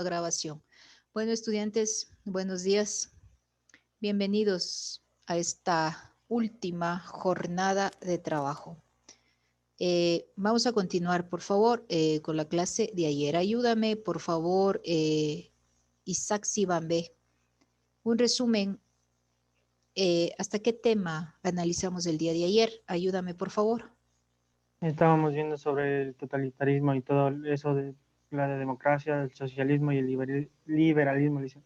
Grabación. Bueno, estudiantes, buenos días. Bienvenidos a esta última jornada de trabajo. Vamos a continuar, por favor, con la clase de ayer. Ayúdame, por favor, Isaac Sibambe. Un resumen. ¿Hasta qué tema analizamos el día de ayer? Ayúdame, por favor. Estábamos viendo sobre el totalitarismo y todo eso de la democracia, el socialismo y el liberalismo. Dice.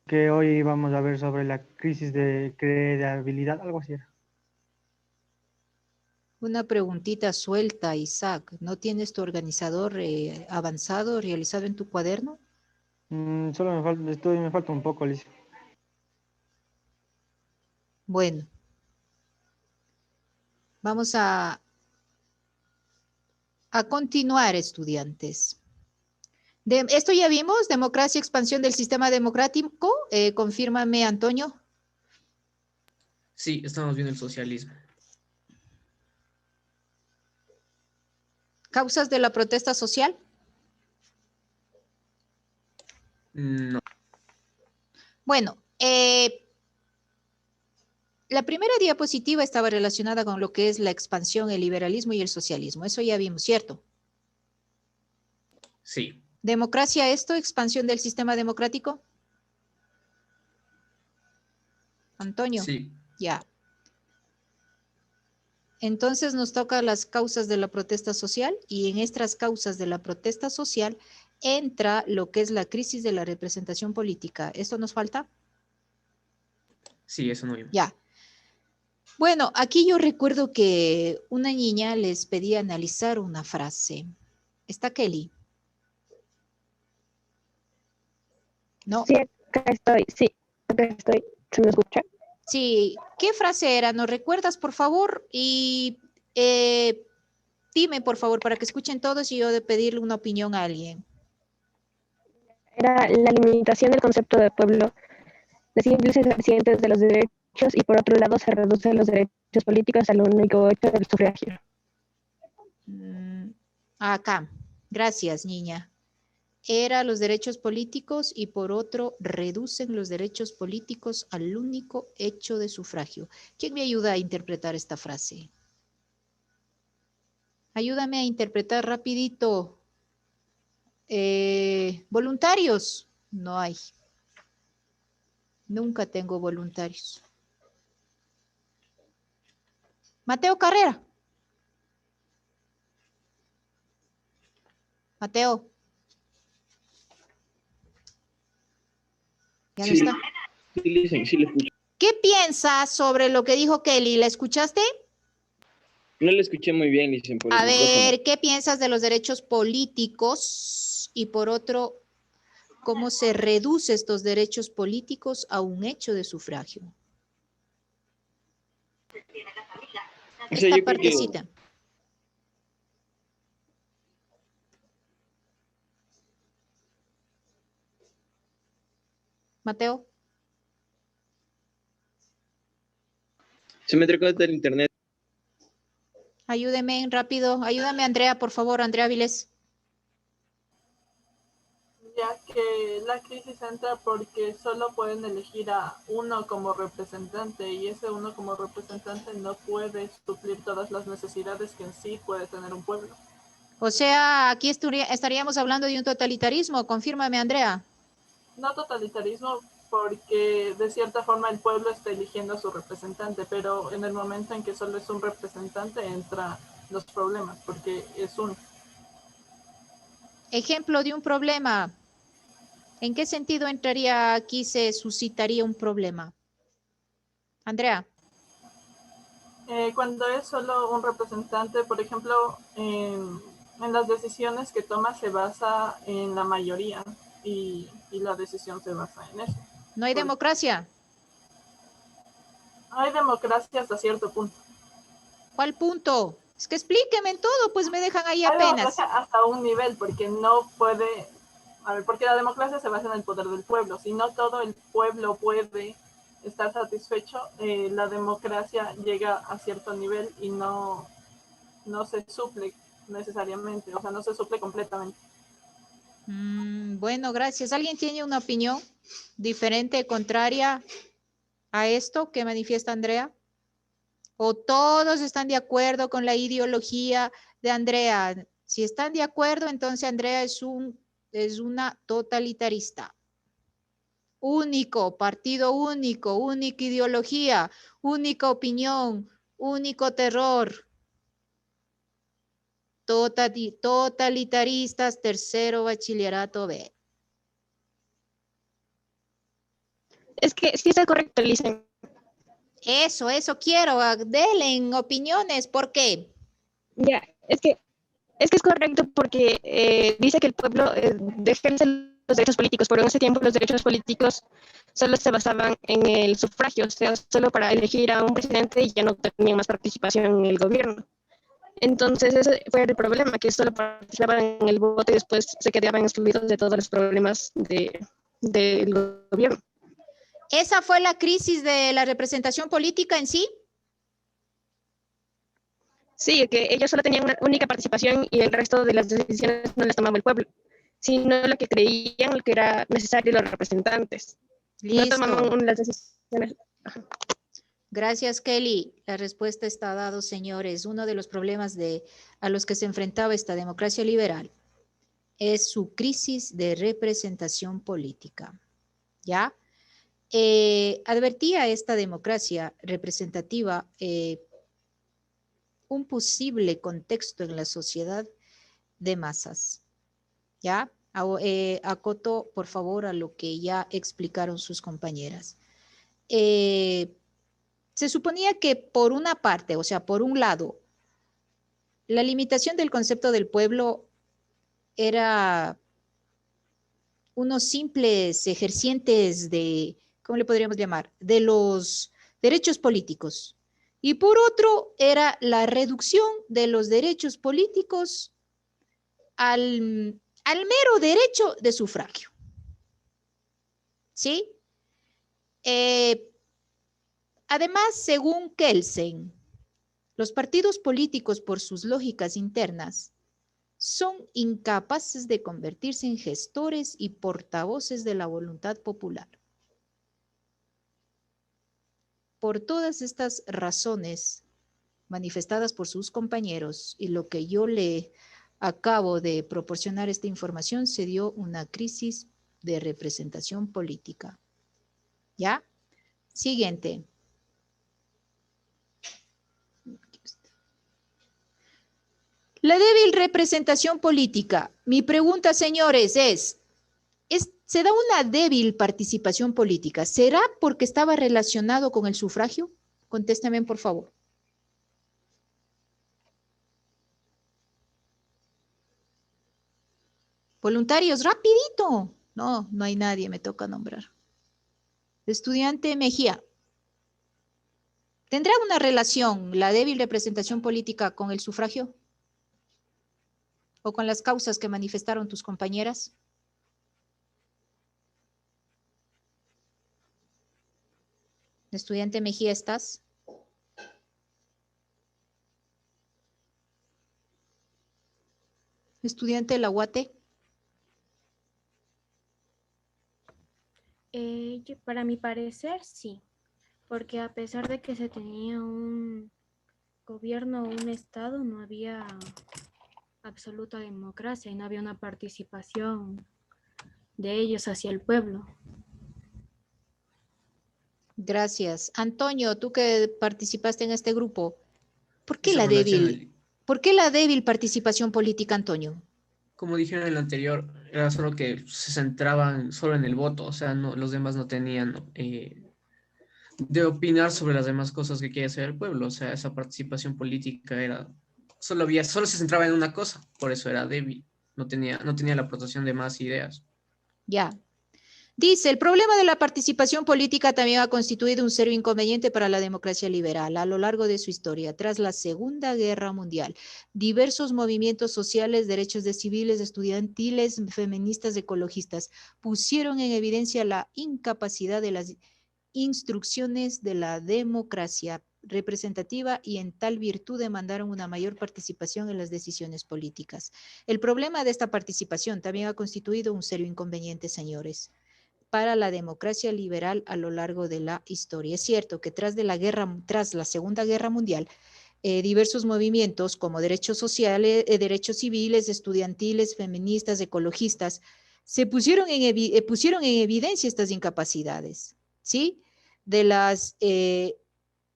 Que hoy vamos a ver sobre la crisis de credibilidad, algo así era. Una preguntita suelta, Isaac. ¿No tienes tu organizador avanzado realizado en tu cuaderno? Solo me falta un poco, Alicia. Bueno. Vamos a continuar, estudiantes. Esto ya vimos, democracia, expansión del sistema democrático. Confírmame, Antonio. Sí, estamos viendo el socialismo. ¿Causas de la protesta social? No. Bueno, la primera diapositiva estaba relacionada con lo que es la expansión, el liberalismo y el socialismo. Eso ya vimos, ¿cierto? Sí. ¿Democracia esto, expansión del sistema democrático? Antonio. Sí. Ya. Entonces nos toca las causas de la protesta social y en estas causas de la protesta social entra lo que es la crisis de la representación política. ¿Esto nos falta? Sí, eso no vimos. Ya. Bueno, aquí yo recuerdo que una niña les pedía analizar una frase. ¿Está Kelly? No. Sí, acá estoy. ¿Se me escucha? Sí, ¿qué frase era? ¿Nos recuerdas, por favor? Y dime, por favor, para que escuchen todos y yo de pedirle una opinión a alguien. Era la limitación del concepto de pueblo, de simples ejercientes de los derechos y por otro lado se reducen los derechos políticos al único hecho del sufragio. Acá, gracias, niña. Era los derechos políticos y por otro reducen los derechos políticos al único hecho de sufragio. ¿Quién me ayuda a interpretar esta frase? Ayúdame a interpretar rapidito. ¿Voluntarios? No hay. Nunca tengo voluntarios. Mateo Carrera. Mateo. ¿Ya no está? Sí, le escucho. ¿Qué piensas sobre lo que dijo Kelly? ¿La escuchaste? No le escuché muy bien, dicen por el A micrófono. ver, ¿qué piensas de los derechos políticos? Y por otro, ¿cómo se reduce estos derechos políticos a un hecho de sufragio? O sea, Esta yo creo partecita. Mateo. se me recuerda el internet. Ayúdeme rápido. Ayúdame, Andrea, por favor, Andrea Viles. Ya que la crisis entra porque solo pueden elegir a uno como representante y ese uno como representante no puede suplir todas las necesidades que en sí puede tener un pueblo. O sea, aquí estaríamos hablando de un totalitarismo. Confírmame, Andrea. No totalitarismo porque de cierta forma el pueblo está eligiendo a su representante, pero en el momento en que solo es un representante entran los problemas porque es un... Ejemplo de un problema. ¿En qué sentido entraría aquí, se suscitaría un problema? Andrea. Cuando es solo un representante, por ejemplo, en las decisiones que toma se basa en la mayoría y la decisión se basa en eso. ¿No hay democracia? Hay democracia hasta cierto punto. ¿Cuál punto? Es que explíqueme en todo, pues me dejan ahí Hay apenas. democracia hasta un nivel, porque no puede... A ver, porque la democracia se basa en el poder del pueblo. Si no todo el pueblo puede estar satisfecho, la democracia llega a cierto nivel y no se suple necesariamente, o sea, no se suple completamente. Bueno, gracias. ¿Alguien tiene una opinión diferente, contraria a esto que manifiesta Andrea? ¿O todos están de acuerdo con la ideología de Andrea? Si están de acuerdo, entonces Andrea es una totalitarista. Único, partido único, única ideología, única opinión, único terror. Totalitaristas, tercero bachillerato B. Es que sí está correcto, Lisa. Eso quiero. Denle en opiniones. ¿Por qué? Ya, es que es correcto porque dice que el pueblo ejerce los derechos políticos, pero en ese tiempo los derechos políticos solo se basaban en el sufragio, o sea, solo para elegir a un presidente y ya no tenían más participación en el gobierno. Entonces ese fue el problema, que solo participaban en el voto y después se quedaban excluidos de todos los problemas del gobierno. ¿Esa fue la crisis de la representación política en sí? Sí, que ellos solo tenían una única participación y el resto de las decisiones no las tomaba el pueblo, sino lo que creían que era necesario los representantes. Listo. No tomaban las decisiones. Gracias, Kelly. La respuesta está dada, señores. Uno de los problemas a los que se enfrentaba esta democracia liberal es su crisis de representación política. ¿Ya? Advertía esta democracia representativa un posible contexto en la sociedad de masas. ¿Ya? Acoto, por favor, a lo que ya explicaron sus compañeras. Se suponía que por una parte, o sea, por un lado, la limitación del concepto del pueblo era unos simples ejercientes de, ¿cómo le podríamos llamar? De los derechos políticos. Y por otro, era la reducción de los derechos políticos al mero derecho de sufragio. ¿Sí? Además, según Kelsen, los partidos políticos, por sus lógicas internas, son incapaces de convertirse en gestores y portavoces de la voluntad popular. Por todas estas razones manifestadas por sus compañeros y lo que yo le acabo de proporcionar esta información, se dio una crisis de representación política. ¿Ya? Siguiente. La débil representación política. Mi pregunta, señores, ¿se da una débil participación política? ¿Será porque estaba relacionado con el sufragio? Contéstame, por favor. Voluntarios, rapidito. No, no hay nadie, me toca nombrar. Estudiante Mejía. ¿Tendrá una relación la débil representación política con el sufragio? ¿O con las causas que manifestaron tus compañeras? Estudiante Mejía, ¿estás? Estudiante Laguate. Para mi parecer, sí, porque a pesar de que se tenía un gobierno o un estado, no había absoluta democracia y no había una participación de ellos hacia el pueblo. Gracias. Antonio, tú que participaste en este grupo, ¿por qué la débil participación política, Antonio? Como dijeron en el anterior, era solo que se centraban solo en el voto, o sea, no, los demás no tenían de opinar sobre las demás cosas que quiere hacer el pueblo, o sea, esa participación política era, solo se centraba en una cosa, por eso era débil, no tenía la aportación de más ideas. Ya. Dice, el problema de la participación política también ha constituido un serio inconveniente para la democracia liberal a lo largo de su historia. Tras la Segunda Guerra Mundial, diversos movimientos sociales, derechos de civiles, estudiantiles, feministas, ecologistas, pusieron en evidencia la incapacidad de las instrucciones de la democracia representativa y en tal virtud demandaron una mayor participación en las decisiones políticas. El problema de esta participación también ha constituido un serio inconveniente, señores, para la democracia liberal a lo largo de la historia. Es cierto que tras la Segunda Guerra Mundial, diversos movimientos como derechos sociales, derechos civiles, estudiantiles, feministas, ecologistas, pusieron en evidencia estas incapacidades, ¿sí? De las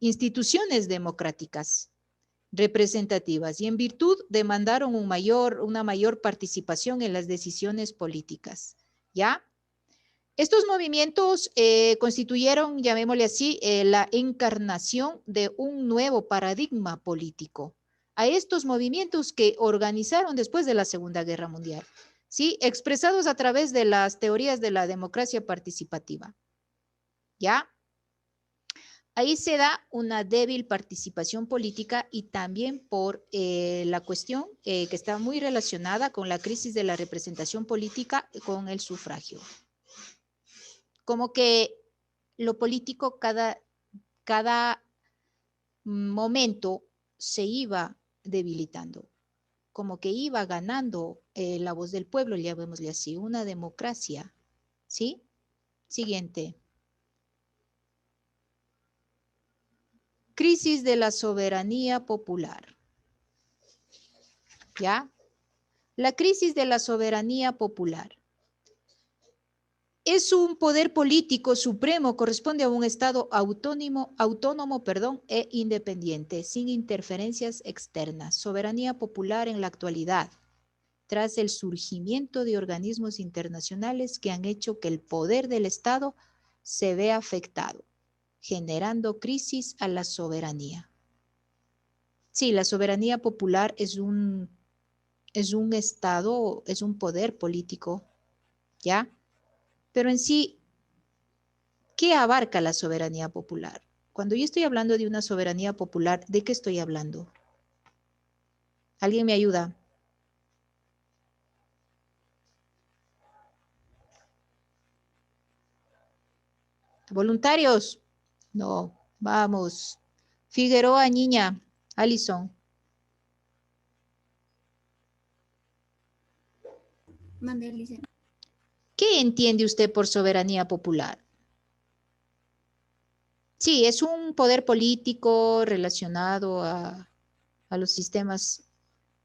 instituciones democráticas representativas y en virtud demandaron una mayor participación en las decisiones políticas, ¿ya? Estos movimientos constituyeron, llamémosle así, la encarnación de un nuevo paradigma político. A estos movimientos que organizaron después de la Segunda Guerra Mundial, ¿sí? Expresados a través de las teorías de la democracia participativa. ¿Ya? Ahí se da una débil participación política y también por la cuestión que está muy relacionada con la crisis de la representación política con el sufragio. Como que lo político cada momento se iba debilitando, como que iba ganando la voz del pueblo, llamémosle así, una democracia, ¿sí? Siguiente. Crisis de la soberanía popular. ¿Ya? La crisis de la soberanía popular. Es un poder político supremo, corresponde a un Estado autónomo, e independiente, sin interferencias externas. Soberanía popular en la actualidad, tras el surgimiento de organismos internacionales que han hecho que el poder del Estado se vea afectado, generando crisis a la soberanía. Sí, la soberanía popular es un Estado, es un poder político, ¿ya? Pero en sí, ¿qué abarca la soberanía popular? Cuando yo estoy hablando de una soberanía popular, ¿de qué estoy hablando? ¿Alguien me ayuda? ¿Voluntarios? No, vamos. Figueroa, niña. Alison. Mande, Alicia. ¿Qué entiende usted por soberanía popular? Sí, es un poder político relacionado a los sistemas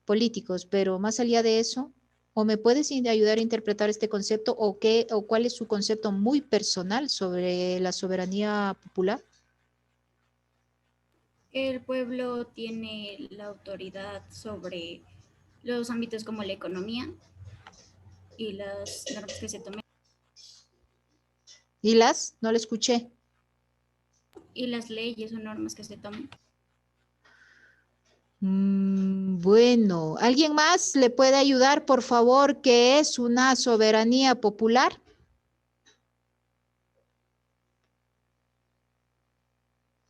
políticos, pero más allá de eso, ¿o me puedes ayudar a interpretar este concepto o cuál es su concepto muy personal sobre la soberanía popular? El pueblo tiene la autoridad sobre los ámbitos como la economía y las normas que se tomen. ¿Y las? No le escuché. Y las leyes o normas que se tomen. Bueno, ¿alguien más le puede ayudar, por favor, qué es una soberanía popular?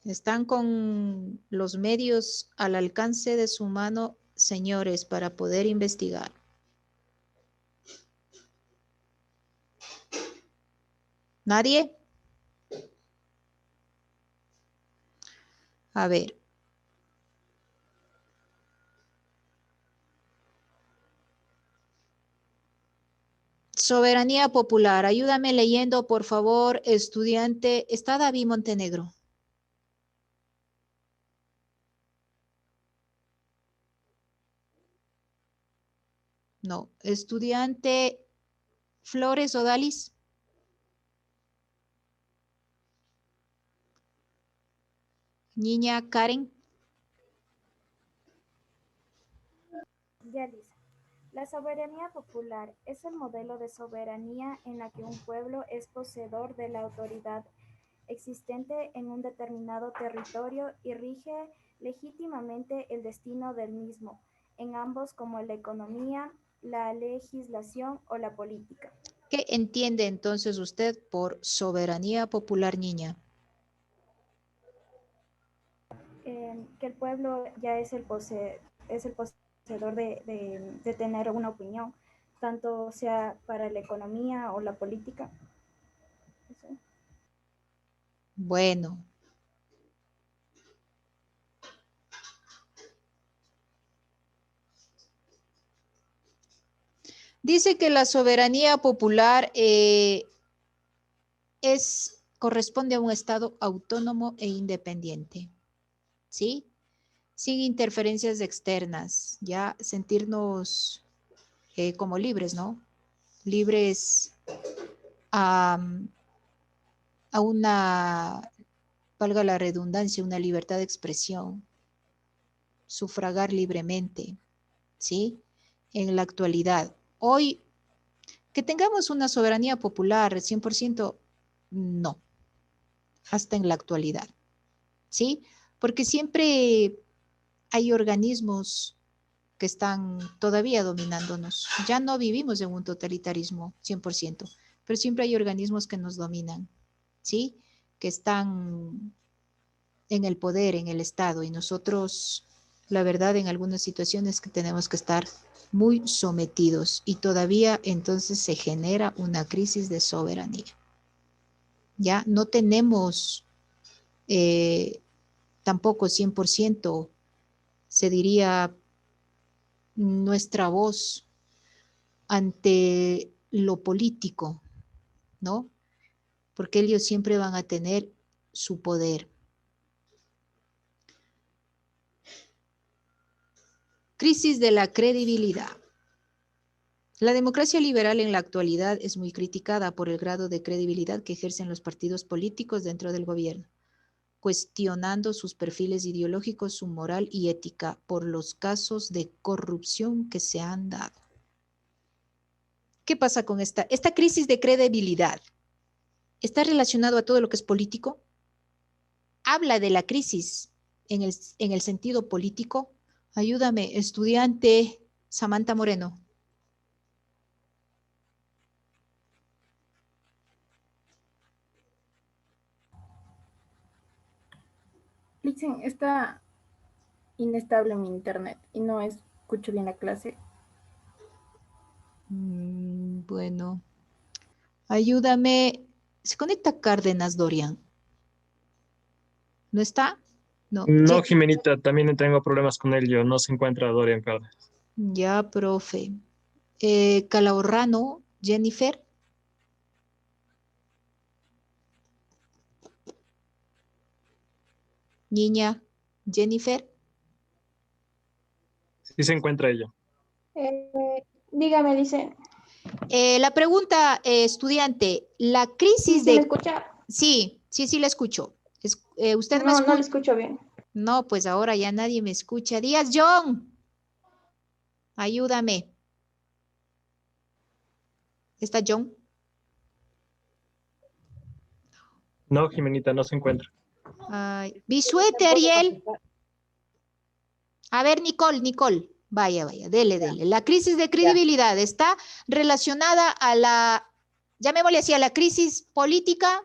Están con los medios al alcance de su mano, señores, para poder investigar. ¿Nadie? A ver. Soberanía popular. Ayúdame leyendo, por favor, estudiante. ¿Está David Montenegro? No. Estudiante Flores Odalis. Niña Karen. Ya, Lisa. La soberanía popular es el modelo de soberanía en la que un pueblo es poseedor de la autoridad existente en un determinado territorio y rige legítimamente el destino del mismo, en ambos como la economía, la legislación o la política. ¿Qué entiende entonces usted por soberanía popular, niña? Que el pueblo ya es el poseedor de tener una opinión, tanto sea para la economía o la política. Bueno. Dice que la soberanía popular corresponde a un Estado autónomo e independiente, ¿sí? Sin interferencias externas, ya sentirnos como libres, ¿no? Libres a una, valga la redundancia, una libertad de expresión, sufragar libremente, ¿sí? En la actualidad. Hoy, que tengamos una soberanía popular 100%, no, hasta en la actualidad, ¿sí? Porque siempre hay organismos que están todavía dominándonos. Ya no vivimos en un totalitarismo 100%, pero siempre hay organismos que nos dominan, ¿sí? Que están en el poder, en el Estado, y nosotros, la verdad, en algunas situaciones que tenemos que estar muy sometidos y todavía entonces se genera una crisis de soberanía. Ya no tenemos tampoco 100%, se diría, nuestra voz ante lo político, ¿no? Porque ellos siempre van a tener su poder. Crisis de la credibilidad. La democracia liberal en la actualidad es muy criticada por el grado de credibilidad que ejercen los partidos políticos dentro del gobierno, cuestionando sus perfiles ideológicos, su moral y ética por los casos de corrupción que se han dado. ¿Qué pasa con esta crisis de credibilidad? ¿Está relacionado a todo lo que es político? ¿Habla de la crisis en el sentido político? Ayúdame, estudiante Samantha Moreno. Lixen, está inestable mi internet y no escucho bien la clase. Bueno, ayúdame. Se conecta Cárdenas Dorian. ¿No está? No. No, Jimenita, también tengo problemas con él. Yo no se encuentra Dorian Cárdenas. Ya, profe. Calahorrano, Jennifer. Niña, Jennifer. Sí se encuentra ella. Dígame, dice. La pregunta, estudiante, la crisis ¿Se de... me escucha? Sí, la escucho. ¿Usted me No, escucha? no le escucho bien. No, pues ahora ya nadie me escucha. Díaz John, ayúdame. ¿Está John? No, Jimenita, no se encuentra. Ay, Bisuete, Ariel. A ver, Nicole. Vaya, dele. La crisis de credibilidad está relacionada a la, llamémosle así, a la crisis política.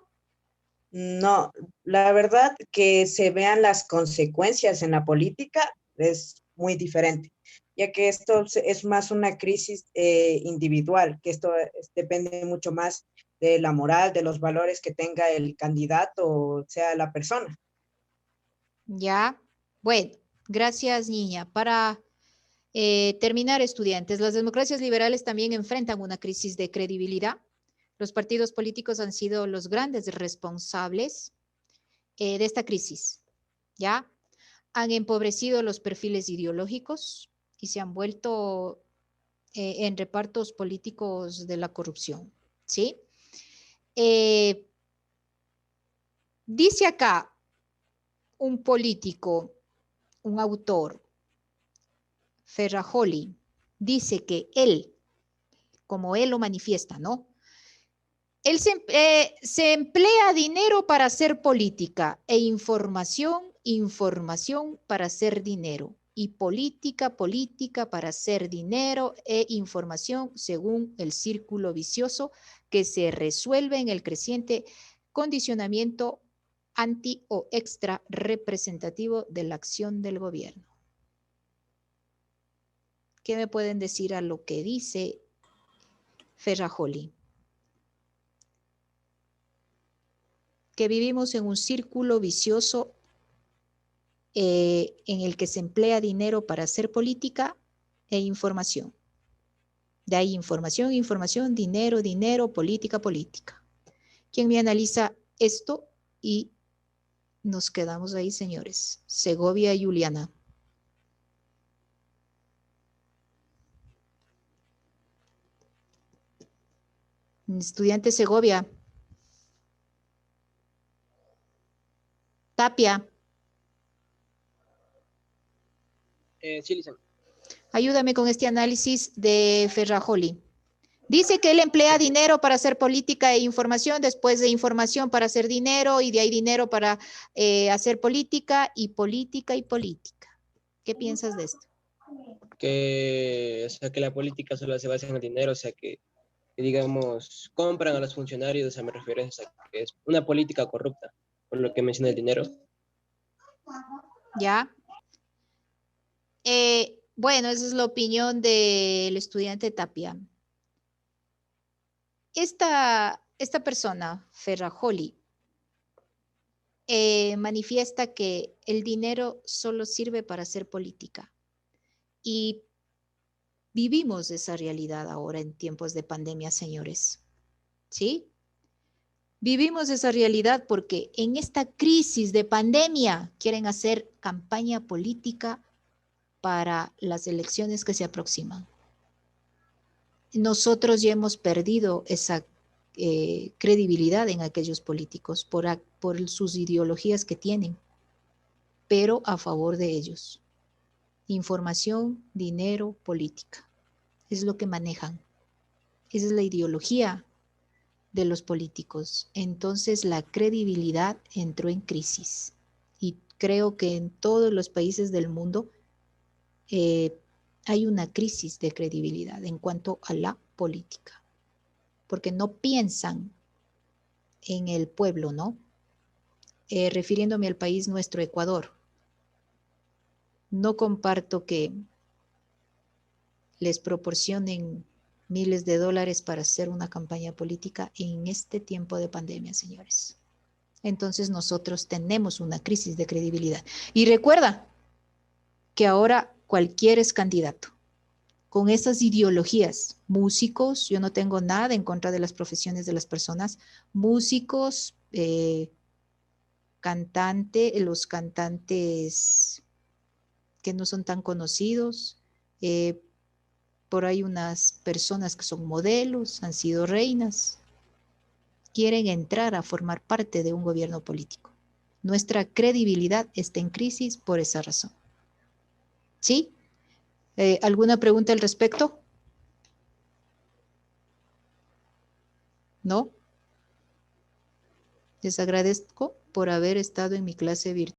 No, la verdad que se vean las consecuencias en la política es muy diferente, ya que esto es más una crisis individual, que esto depende mucho más de la moral, de los valores que tenga el candidato o sea la persona. Ya, bueno, gracias niña. Para terminar, estudiantes, las democracias liberales también enfrentan una crisis de credibilidad. Los partidos políticos han sido los grandes responsables de esta crisis, ¿ya? Han empobrecido los perfiles ideológicos y se han vuelto en repartos políticos de la corrupción, ¿sí? Dice acá un político, un autor, Ferrajoli, dice que él, como él lo manifiesta, ¿no? Él se emplea dinero para hacer política e información para hacer dinero y política para hacer dinero e información según el círculo vicioso que se resuelve en el creciente condicionamiento anti o extra representativo de la acción del gobierno. ¿Qué me pueden decir a lo que dice Ferrajoli? Que vivimos en un círculo vicioso en el que se emplea dinero para hacer política e información. De ahí información, información, dinero, dinero, política, política. ¿Quién me analiza esto? Y nos quedamos ahí, señores. Segovia y Juliana. Estudiante Segovia. Tapia. Sí, Lisa. Ayúdame con este análisis de Ferrajoli. Dice que él emplea dinero para hacer política e información, después de información para hacer dinero y de ahí dinero para hacer política y política y política. ¿Qué piensas de esto? O sea, que la política solo se basa en el dinero, o sea, que digamos, compran a los funcionarios, o sea, me refiero a eso, que es una política corrupta, por lo que menciona el dinero. ¿Ya? Bueno, esa es la opinión del estudiante Tapia. Esta persona, Ferrajoli, manifiesta que el dinero solo sirve para hacer política. Y vivimos esa realidad ahora en tiempos de pandemia, señores. ¿Sí? Vivimos esa realidad porque en esta crisis de pandemia quieren hacer campaña política para las elecciones que se aproximan. Nosotros ya hemos perdido esa credibilidad en aquellos políticos por sus ideologías que tienen, pero a favor de ellos. Información, dinero, política. Es lo que manejan. Esa es la ideología de los políticos. Entonces la credibilidad entró en crisis. Y creo que en todos los países del mundo hay una crisis de credibilidad en cuanto a la política. Porque no piensan en el pueblo, ¿no? Refiriéndome al país nuestro, Ecuador. No comparto que les proporcionen miles de dólares para hacer una campaña política en este tiempo de pandemia, señores. Entonces nosotros tenemos una crisis de credibilidad. Y recuerda que ahora cualquiera es candidato. Con esas ideologías, músicos, yo no tengo nada en contra de las profesiones de las personas, músicos, los cantantes que no son tan conocidos, por ahí unas personas que son modelos, han sido reinas, quieren entrar a formar parte de un gobierno político. Nuestra credibilidad está en crisis por esa razón. ¿Sí? ¿Alguna pregunta al respecto? ¿No? Les agradezco por haber estado en mi clase virtual.